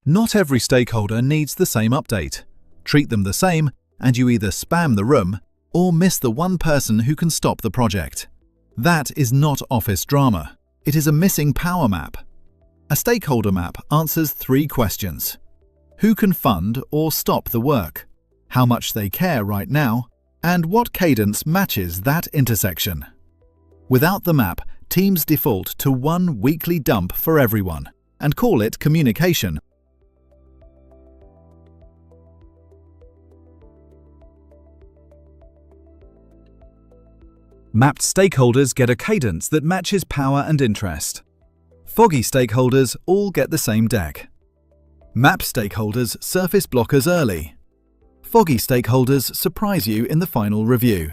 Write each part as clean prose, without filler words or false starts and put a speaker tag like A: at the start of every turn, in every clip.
A: Not every stakeholder needs the same update. Treat them the same, and you either spam the room or miss the one person who can stop the project. That is not office drama. It is a missing power map. A stakeholder map answers 3 questions. Who can fund or stop the work? How much they care right now? And what cadence matches that intersection? Without the map, teams default to one weekly dump for everyone and call it communication. Mapped stakeholders get a cadence that matches power and interest. Foggy stakeholders all get the same deck. Mapped stakeholders surface blockers early. Foggy stakeholders surprise you in the final review.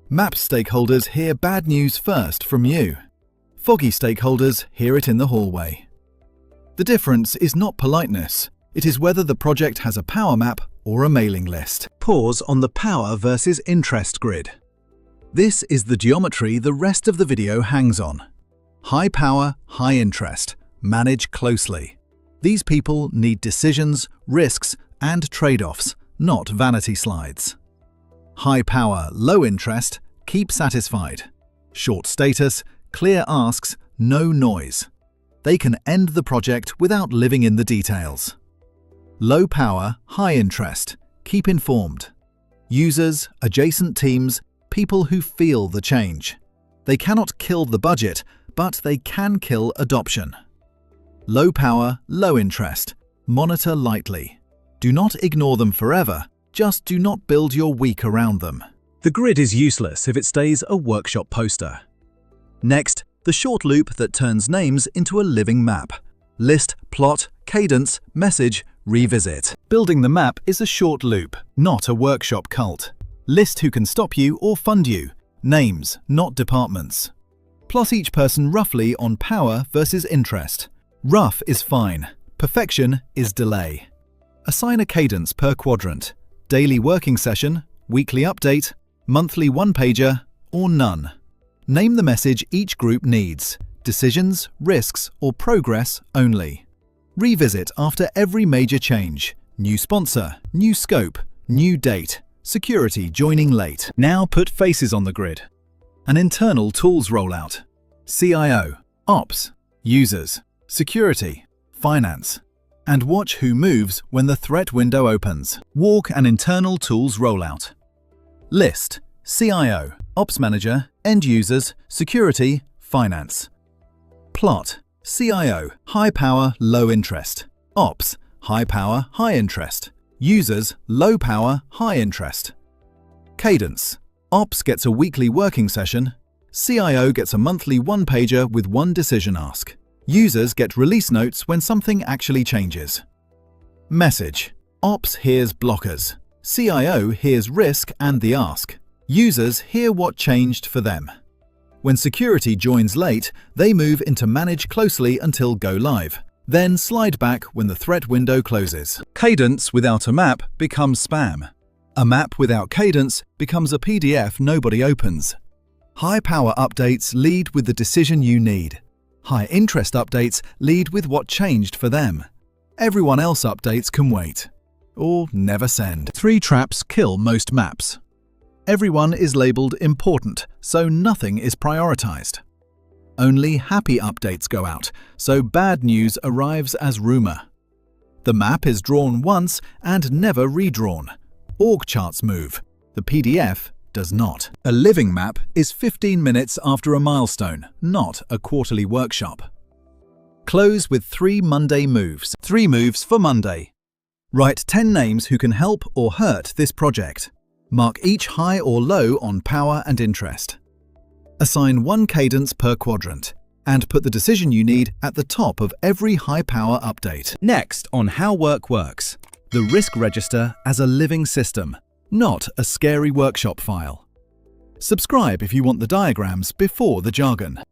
A: Mapped stakeholders hear bad news first from you. Foggy stakeholders hear it in the hallway. The difference is not politeness. It is whether the project has a power map or a mailing list. Pause on the power versus interest grid. This is the geometry the rest of the video hangs on. High power, high interest. Manage closely. These people need decisions, risks, and trade-offs, not vanity slides. High power, low interest. Keep satisfied. Short status, clear asks, no noise. They can end the project without living in the details. Low power, high interest. Keep informed. Users, adjacent teams, people who feel the change. They cannot kill the budget, but they can kill adoption. Low power, low interest. Monitor lightly. Do not ignore them forever, just do not build your week around them. The grid is useless if it stays a workshop poster. Next, the short loop that turns names into a living map. List, plot, cadence, message, revisit. Building the map is a short loop, not a workshop cult. List who can stop you or fund you. Names, not departments. Plot each person roughly on power versus interest. Rough is fine. Perfection is delay. Assign a cadence per quadrant. Daily working session, weekly update, monthly one-pager, or none. Name the message each group needs. Decisions, risks, or progress only. Revisit after every major change. New sponsor, new scope, new date. Security joining late. Now put faces on the grid. An internal tools rollout. CIO, Ops, Users, Security, Finance. And watch who moves when the threat window opens. Walk an internal tools rollout. List, CIO, Ops Manager, End Users, Security, Finance. Plot, CIO, High Power, Low Interest. Ops, High Power, High Interest. Users, low power, high interest. Cadence. Ops gets a weekly working session. CIO gets a monthly one-pager with one decision ask. Users get release notes when something actually changes. Message. Ops hears blockers. CIO hears risk and the ask. Users hear what changed for them. When security joins late, they move into manage closely until go live. Then slide back when the threat window closes. Cadence without a map becomes spam. A map without cadence becomes a PDF nobody opens. High power updates lead with the decision you need. High interest updates lead with what changed for them. Everyone else updates can wait. Or never send. 3 traps kill most maps. Everyone is labeled important, so nothing is prioritized. Only happy updates go out, so bad news arrives as rumor. The map is drawn once and never redrawn. Org charts move. The PDF does not. A living map is 15 minutes after a milestone, not a quarterly workshop. Close with 3 Monday moves. 3 moves for Monday. Write 10 names who can help or hurt this project. Mark each high or low on power and interest. Assign 1 cadence per quadrant, and put the decision you need at the top of every high-power update. Next on How Work Works, the risk register as a living system, not a scary workshop file. Subscribe if you want the diagrams before the jargon.